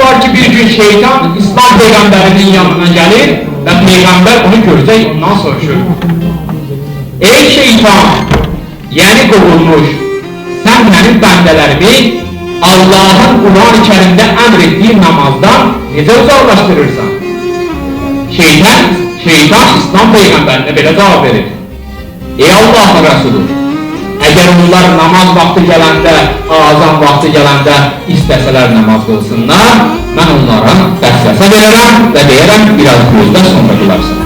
var ki bir gün şeytan İslam Peygamberinin yanına gelir ve Peygamber onu görecek, ondan soruşur. Ey şeytan, yani kovulmuş, sen benim bendelerimi Allah'ın Kur'an-ı Kerim'de emrettiği namazdan nece uzaklaştırırsan? Şeytan İslam Peygamberine böyle cevap verir. Ey Allah'ın Resulü, eğer onlar namaz vakti gələndə, azan vakti gələndə istəsələr namaz qılsınlar, mən onlara dəstəsə verərəm və deyərəm, biraz gözdə sonra qılarsın.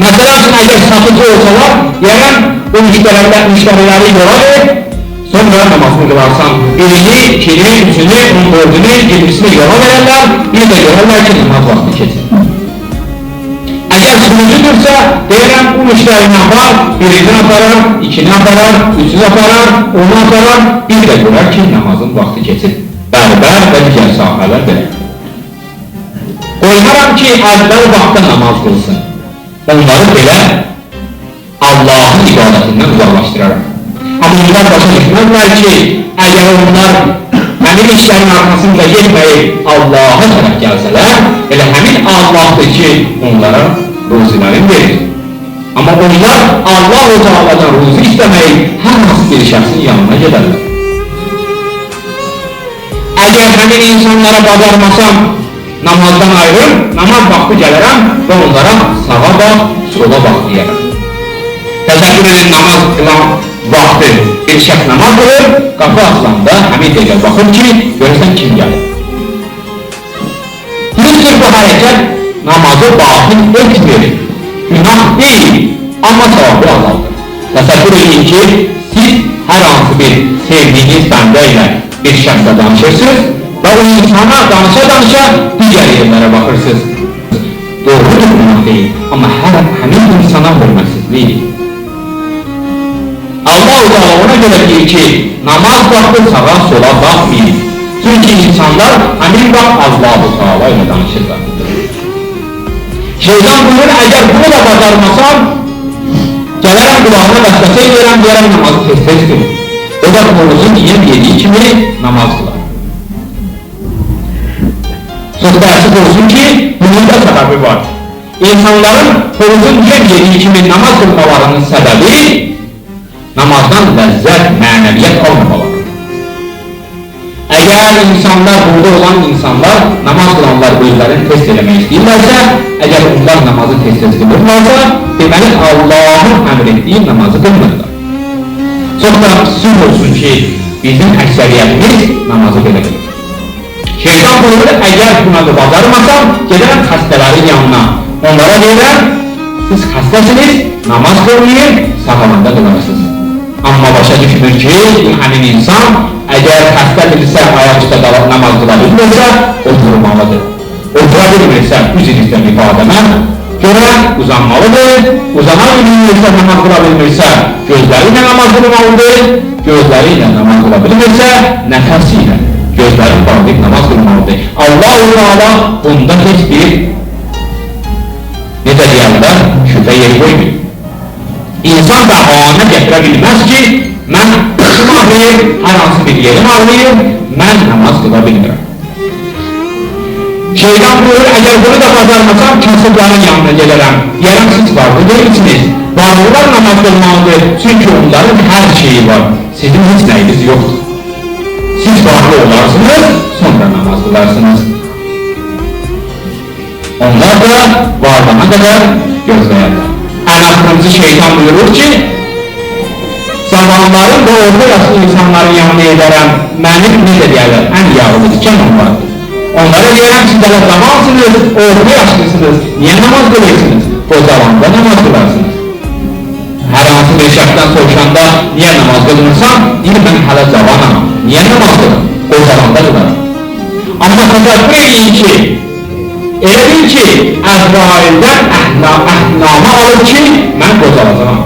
Məsələn üçün, əgər satıcı olsalar, deyərəm, bu müştəriləri yola ver, sonra namazını qılarsan. Birini, ikini, üçünü, 14'ünü, 20'sini yola verərlər, bir də görərlər ki, namaz vakti keçir. Eğer sunucudursa, deyirəm, bu müştərinin var, birini aparar, ikini aparar, üçünü aparar, onu aparar, bir də görər ki, namazın vaxtı keçir. Bərbər və digər sahələr belə. Qoymaram ki, əvvəl vaxtda namaz qılsın. Onları belə Allah'ın ibadətindən uzaqlaşdıraram. Amma onlar başa düşmezlər ki, əgər onlar həmin işlərin arxasında gelməyib Allah'a tərəf gəlsələr, elə həmin Allah'dır ki, onlara ruzilərin verir. Amma onlar Allah-u Teala'dan ruzi istəməyib hər hansı bir şəxsin yanına gedərlər. Əgər həmin insanlara bacarmasam, namazdan ayrım, namaz vaxtı gələrəm və onlara sağa bax, sola bax deyərəm. Təşəkkür edin, namaz qılan vaxtı bir şəxs namaz qılır, qapı açılanda həmin dəqiqə baxır ki, görürsən kim gəlir. Düzdür bu hərəkət namazı batıl etmir, günah deyil, amma savabı azaldır. Təşəkkür edin ki, siz hər hansı bir sevdiyiniz bəndə ilə bir şəxslə danışırsınız və o insana danışa-danışa digər yerlərə baxırsınız. Doğrudur günah deyil, amma həmin insana hörmətsizlik. Allah-u Teala ona göre deyir ki, namaz vaxtı sağa sola baxmayın. Çünkü insanlar həmin vaxt Allah-u Teala ile danışırlar. Şeytan buyur, eğer bunu da bacarmasam, gələrəm qulağına dəstəsə edirəm, deyərəm namazı tez-tez qılır. O da horuzun yem yediği kimi namaz kılar. Sözde açık olsun ki, bunun da sebebi var. İnsanların horuzun yem yediği kimi namaz kılmalarının sebebi, namazdan ləzzət, mənəviyyət almamalar. Eğer insanlar, burada olan insanlar, namaz kılanlar özlərini test eləmək istəyirlərsə, eğer onlar namazı test qılırlarsa, deməli Allah'ın əmr etdiyi namazı qılmırlar. Çox da sürü olsun ki, bizim əksəriyyətimiz namazı belə qılır. Şeytan buyurur, eğer buna da bacarmasam, gedərəm xəstələrin yanına. Onlara deyirəm, siz xəstəsiniz, namaz qılmayın, sağlamanda qılarsınız. Amma başa düşmür ki, həmin insan əgər xəstədirsə, ayaqüstə qalıb namaz qıla bilmirsə, oturmalıdır. Otura bilmirsə, üzr ifadəmə görə uzanmalıdır. Uzana bilmirsə, namaz qıla bilmirsə, gözləri ilə namaz qılmalıdır. Gözləri ilə namaz qıla bilmirsə, nəfəsi ilə gözləri bağlayıb namaz qılmalıdır. Allah-u Teala bunda heç bir necə deyərlər, şübhə yeri qoymuyor. İnsan da anə gətirə bilməz ki, mən başım ağrıyır, hər hansı bir yerim ağrıyır, mən namaz qıla bilmirəm. Şeytan buyur, eğer bunu da bacarmasam, kasıbların yanına gelərəm. Deyərəm, siz varlı değilsiniz. Varlılar namaz qılmalıdır, çünkü onların her şeyi var. Sizin hiç neyiniz yoktur. Siz varlı olarsınız, sonra namaz qılarsınız. Onlar da varlığına kadar gözləyərlər. En aklımcı şeytan buyurur ki, zamanların da orta yaşlı insanların yanına ederəm, mənim necə deyərlər, ən yağlı dikən onlardır. Onlara deyərəm, siz də zamansınız, orta yaşlısınız, niye namaz qılırsınız? O zamanda namaz qılarsınız. Hər hansı bir şəxsdən soruşanda, niye namaz qılırsan? Deyir, mən hələ zamanam, niye namaz qılım? O zamanda qılarım. Amma təsəvvür edin ki, elə bil ki, Əzraildən əhnamı alır ki, mən qocalacağım.